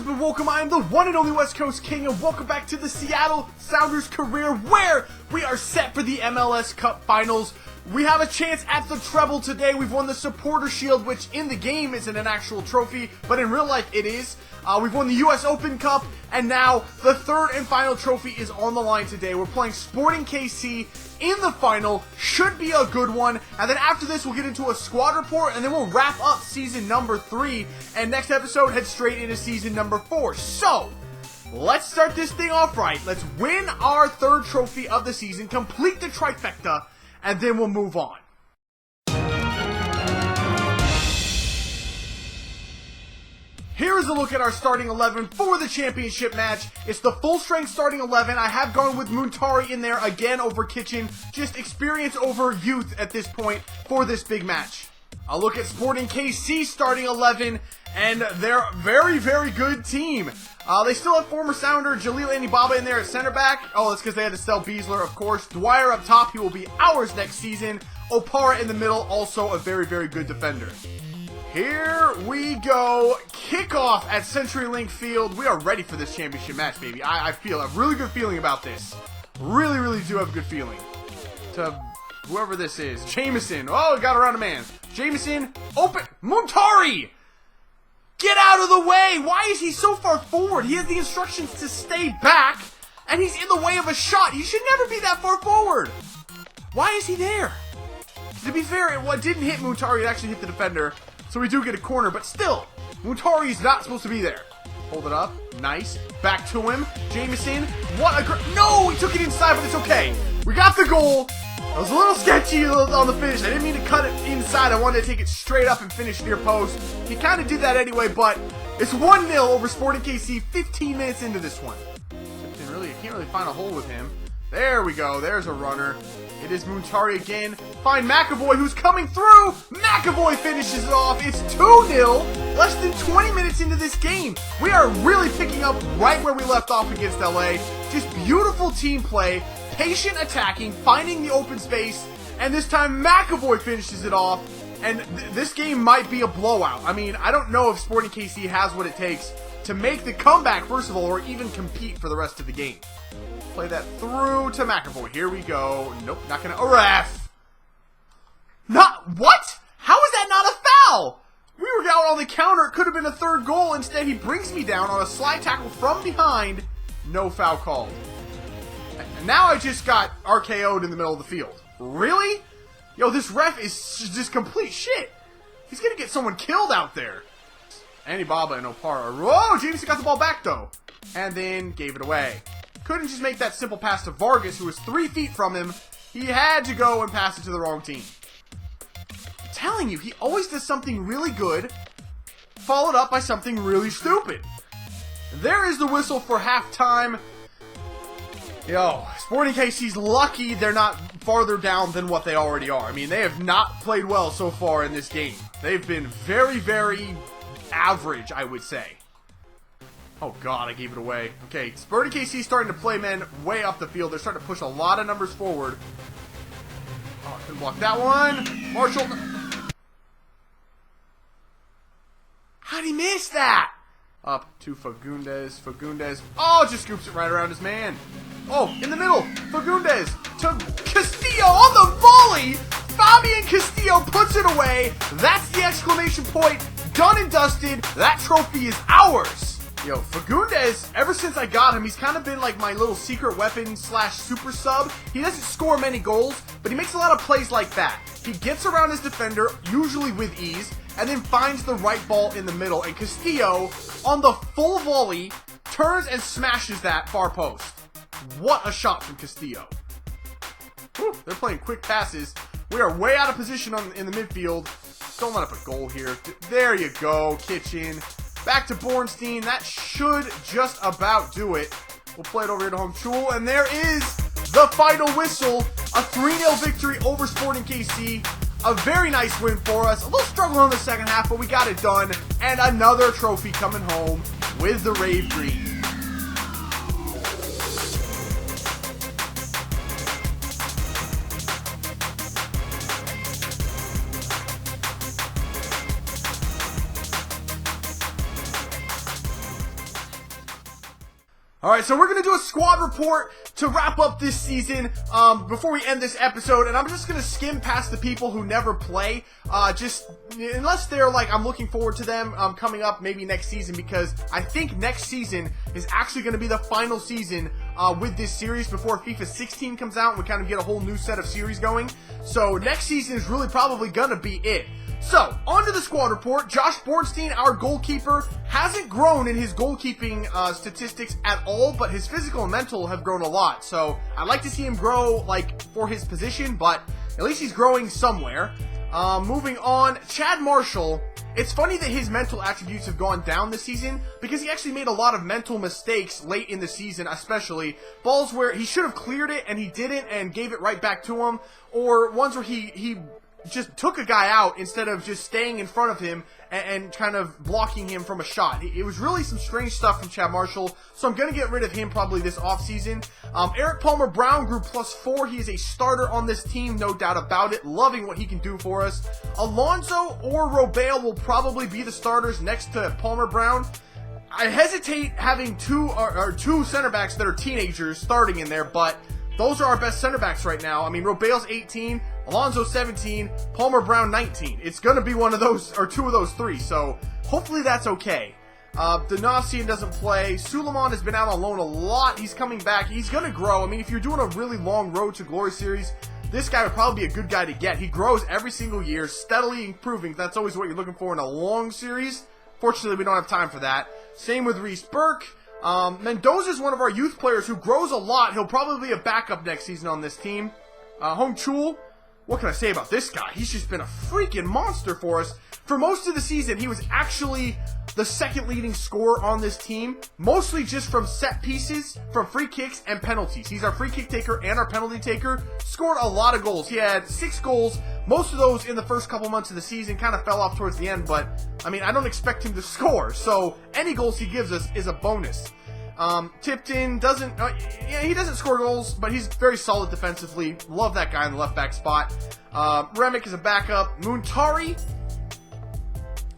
up and welcome. I am the one and only West Coast King, and welcome back to the Seattle Sounders career, where we are set for the MLS Cup Finals. We have a chance at the treble today. We've won the Supporter Shield, which in the game isn't an actual trophy, but in real life it is. We've won the US Open Cup, and now the third and final trophy is on the line today. We're playing Sporting KC in the final. Should be a good one. And then after this, we'll get into a squad report, and then we'll wrap up season number 3. And next episode, head straight into season number 4. So, let's start this thing off right. Let's win our third trophy of the season, complete the trifecta, and then we'll move on. Here is a look at our starting 11 for the championship match. It's the full-strength starting 11. I have gone with Muntari in there again over Kitchen. Just experience over youth at this point for this big match. I'll look at Sporting KC starting 11, and they're a very, very good team. They still have former Sounder Jalil Anibaba in there at center back. Oh, that's because they had to sell Beasler, of course. Dwyer up top. He will be ours next season. Opara in the middle, also a very, very good defender. Here we go. Kickoff at CenturyLink Field. We are ready for this championship match, baby. I feel a really good feeling about this. Really, really do have a good feeling. To whoever this is. Jameson. Oh, got around a man. Jameson. Open. Muntari! Get out of the way! Why is he so far forward? He has the instructions to stay back, and he's in the way of a shot. He should never be that far forward. Why is he there? To be fair, it didn't hit Muntari. It actually hit the defender. So we do get a corner, but still, Muntari's not supposed to be there. Hold it up. Nice. Back to him. Jameson. What a no! He took it inside, but it's okay. We got the goal. I was a little sketchy on the finish. I didn't mean to cut it inside. I wanted to take it straight up and finish near post. He kind of did that anyway, but it's 1-0 over Sporting KC 15 minutes into this one. Can't really find a hole with him. There we go. There's a runner. It is Muntari again. Find McAvoy, who's coming through. McAvoy finishes it off. It's 2-0. Less than 20 minutes into this game. We are really picking up right where we left off against LA. Just beautiful team play. Patient attacking. Finding the open space. And this time McAvoy finishes it off. And this game might be a blowout. I mean, I don't know if Sporting KC has what it takes to make the comeback, first of all, or even compete for the rest of the game. Play that through to McAvoy. Here we go. Nope, not gonna. A ref! Not. What? How is that not a foul? We were out on the counter. It could have been a third goal. Instead, he brings me down on a slide tackle from behind. No foul called. And now I just got RKO'd in the middle of the field. Really? Yo, this ref is just complete shit. He's gonna get someone killed out there. Anibaba and Opara. Whoa, Jameson got the ball back, though. And then gave it away. Couldn't just make that simple pass to Vargas, who was 3 feet from him. He had to go and pass it to the wrong team. I'm telling you, he always does something really good, followed up by something really stupid. There is the whistle for halftime. Yo, Sporting KC's lucky they're not farther down than what they already are. I mean, they have not played well so far in this game. They've been very, very average, I would say. Oh god, I gave it away. Okay, Sporting KC starting to play men way up the field. They're starting to push a lot of numbers forward. Oh, I couldn't block that one. Marshall. How'd he miss that? Up to Fagundes. Fagundes. Oh, just scoops it right around his man. Oh, in the middle. Fagundes to Castillo on the volley. Fabian Castillo puts it away. That's the exclamation point. Done and dusted. That trophy is ours. Yo, Fagundes, ever since I got him, he's kind of been like my little secret weapon / super sub. He doesn't score many goals, but he makes a lot of plays like that. He gets around his defender, usually with ease, and then finds the right ball in the middle. And Castillo, on the full volley, turns and smashes that far post. What a shot from Castillo. Whew, they're playing quick passes. We are way out of position in the midfield. Don't let up a goal here. There you go, Kitchen. Back to Bornstein. That should just about do it. We'll play it over here to Home Chul. And there is the final whistle. A 3-0 victory over Sporting KC. A very nice win for us. A little struggle in the second half, but we got it done. And another trophy coming home with the Rave Green. Alright, so we're going to do a squad report to wrap up this season before we end this episode, and I'm just going to skim past the people who never play, just unless they're like, I'm looking forward to them coming up maybe next season, because I think next season is actually going to be the final season with this series before FIFA 16 comes out and we kind of get a whole new set of series going. So next season is really probably going to be it. So, on to the squad report. Josh Bornstein, our goalkeeper, hasn't grown in his goalkeeping statistics at all, but his physical and mental have grown a lot. So, I'd like to see him grow, like, for his position, but at least he's growing somewhere. Moving on, Chad Marshall. It's funny that his mental attributes have gone down this season, because he actually made a lot of mental mistakes late in the season, especially. Balls where he should have cleared it, and he didn't, and gave it right back to him. Or ones where he just took a guy out instead of just staying in front of him and kind of blocking him from a shot. It was really some strange stuff from Chad Marshall, so I'm going to get rid of him probably this offseason. Eric Palmer-Brown grew +4. He is a starter on this team, no doubt about it. Loving what he can do for us. Alonso or Robale will probably be the starters next to Palmer-Brown. I hesitate having two center backs that are teenagers starting in there, but those are our best center backs right now. I mean, Robale's 18, Alonso 17, Palmer-Brown 19. It's going to be one of those, or two of those three, so hopefully that's okay. Donasian doesn't play. Suleiman has been out on loan a lot. He's coming back. He's going to grow. I mean, if you're doing a really long road to glory series, this guy would probably be a good guy to get. He grows every single year, steadily improving. That's always what you're looking for in a long series. Fortunately, we don't have time for that. Same with Reece Burke. Mendoza is one of our youth players who grows a lot. He'll probably be a backup next season on this team. Hong Chul, what can I say about this guy? He's just been a freaking monster for us. For most of the season, he was actually the second leading scorer on this team, mostly just from set pieces, from free kicks, and penalties. He's our free kick taker and our penalty taker. Scored a lot of goals. He had 6 goals, most of those in the first couple months of the season, kind of fell off towards the end, but, I mean, I don't expect him to score, so any goals he gives us is a bonus. Tipton doesn't, he doesn't score goals, but he's very solid defensively. Love that guy in the left back spot. Remick is a backup. Muntari,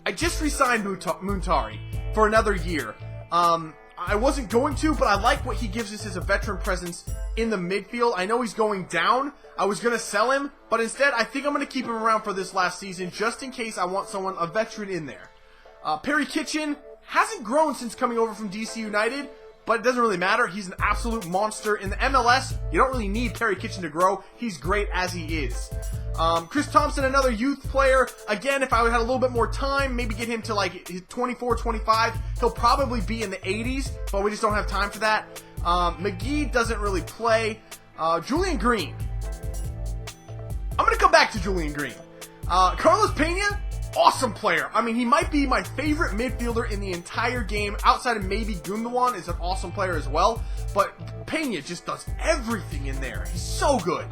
I just re-signed Muntari for another year. I wasn't going to, but I like what he gives us as a veteran presence in the midfield. I know he's going down. I was going to sell him, but instead I think I'm going to keep him around for this last season, just in case I want someone, a veteran in there. Perry Kitchen hasn't grown since coming over from DC United, but it doesn't really matter. He's an absolute monster. In the MLS, you don't really need Perry Kitchen to grow. He's great as he is. Chris Thompson, another youth player. Again, if I had a little bit more time, maybe get him to like 24, 25. He'll probably be in the 80s, but we just don't have time for that. McGee doesn't really play. Julian Green. I'm going to come back to Julian Green. Carlos Pena, awesome player. I mean, he might be my favorite midfielder in the entire game. Outside of maybe Gundogan is an awesome player as well. But Pena just does everything in there. He's so good.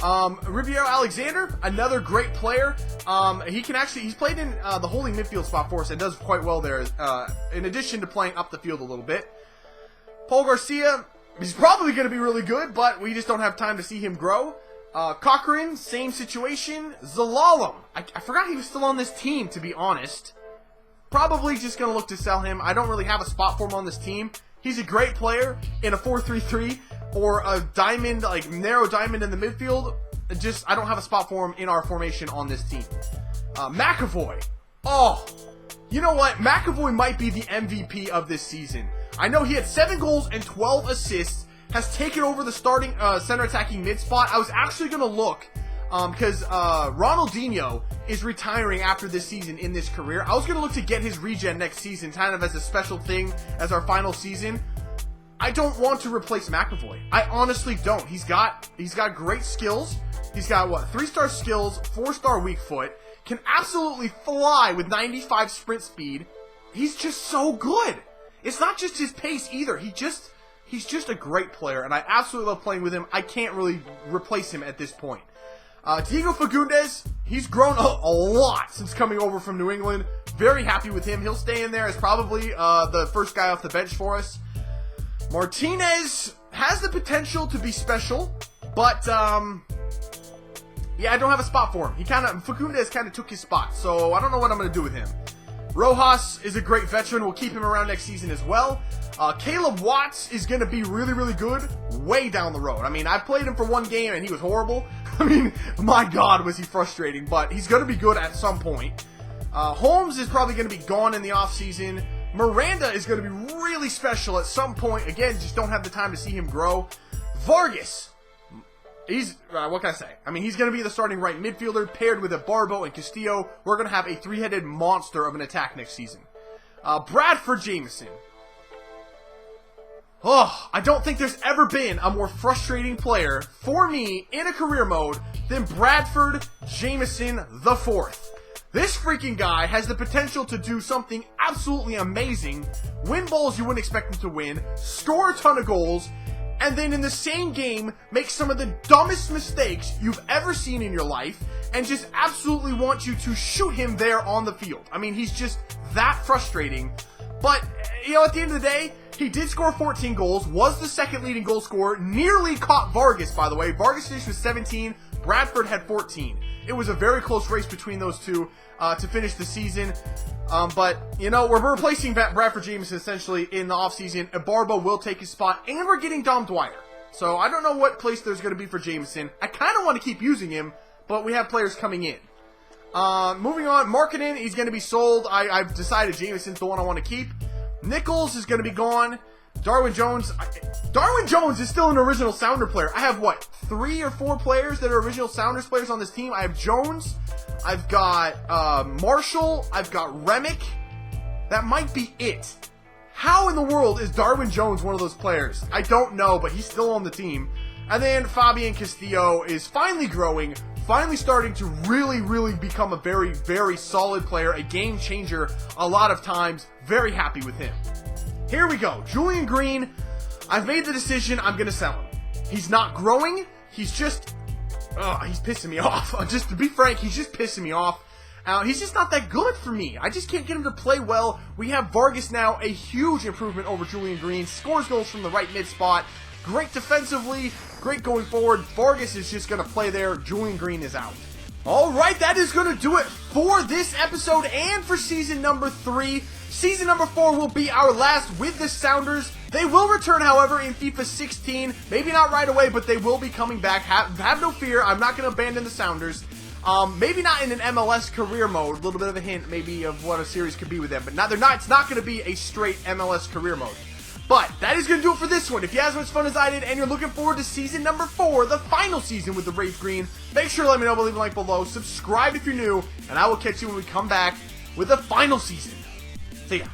Riviero Alexander, another great player. He's played in the holding midfield spot for us and does quite well there, in addition to playing up the field a little bit. Paul Garcia, he's probably going to be really good, but we just don't have time to see him grow. Cochran, same situation. Zalalem, I forgot he was still on this team, to be honest. Probably just going to look to sell him. I don't really have a spot for him on this team. He's a great player in a 4-3-3 or a diamond, like narrow diamond in the midfield. I don't have a spot for him in our formation on this team. McAvoy. Oh, you know what? McAvoy might be the MVP of this season. I know he had 7 goals and 12 assists, has taken over the starting center attacking mid spot. I was actually going to look, because Ronaldinho is retiring after this season in this career. I was going to look to get his regen next season, kind of as a special thing as our final season. I don't want to replace McAvoy. I honestly don't. He's got great skills. He's got, 3-star skills, 4-star weak foot, can absolutely fly with 95 sprint speed. He's just so good. It's not just his pace either. He's just a great player, and I absolutely love playing with him. I can't really replace him at this point. Diego Fagundes, he's grown a lot since coming over from New England. Very happy with him. He'll stay in there as probably the first guy off the bench for us. Martinez has the potential to be special, but yeah, I don't have a spot for him. Fagundes kind of took his spot, so I don't know what I'm going to do with him. Rojas is a great veteran. We'll keep him around next season as well. Caleb Watts is going to be really, really good way down the road. I mean, I played him for one game and he was horrible. I mean, my God, was he frustrating. But he's going to be good at some point. Holmes is probably going to be gone in the offseason. Miranda is going to be really special at some point. Again, just don't have the time to see him grow. Vargas. He's, what can I say? I mean, he's going to be the starting right midfielder paired with a Barbo and Castillo. We're going to have a three-headed monster of an attack next season. Bradford Jamison. Oh, I don't think there's ever been a more frustrating player for me in a career mode than Bradford Jamison IV. This freaking guy has the potential to do something absolutely amazing, win balls you wouldn't expect him to win, score a ton of goals, and then in the same game make some of the dumbest mistakes you've ever seen in your life and just absolutely want you to shoot him there on the field. I mean, he's just that frustrating. But, you know, at the end of the day, he did score 14 goals, was the second leading goal scorer, nearly caught Vargas, by the way. Vargas finished with 17, Bradford had 14. It was a very close race between those two to finish the season. But, you know, we're replacing Bradford Jamison essentially in the offseason. Barbo will take his spot, and we're getting Dom Dwyer. So I don't know what place there's going to be for Jamison. I kind of want to keep using him, but we have players coming in. Moving on, Markkanen, he's going to be sold. I've decided Jamison's the one I want to keep. Nichols is going to be gone. Darwin Jones is still an original Sounder player. I have, what, 3 or 4 players that are original Sounders players on this team. I have Jones, I've got Marshall, I've got Remick. That might be it. How in the world is Darwin Jones one of those players? I don't know, but he's still on the team. And then Fabian Castillo is finally growing, finally starting to really, really become a very, very solid player, a game changer a lot of times. Very happy with him. Here we go. Julian Green, I've made the decision. I'm going to sell him. He's not growing. He's just, he's pissing me off. Just to be frank, he's just pissing me off. He's just not that good for me. I just can't get him to play well. We have Vargas now, a huge improvement over Julian Green. Scores goals from the right mid spot. Great defensively. Great going forward. Vargas is just going to play there. Julian Green is out. Alright, that is going to do it for this episode and for season number 3. Season number 4 will be our last with the Sounders. They will return, however, in FIFA 16. Maybe not right away, but they will be coming back. Have no fear. I'm not going to abandon the Sounders. Maybe not in an MLS career mode. A little bit of a hint, maybe, of what a series could be with them. But it's not going to be a straight MLS career mode. But that is going to do it for this one. If you had as much fun as I did and you're looking forward to season number 4, the final season with the Wraith Green, make sure to let me know by leaving a like below. Subscribe if you're new, and I will catch you when we come back with the final season. See ya.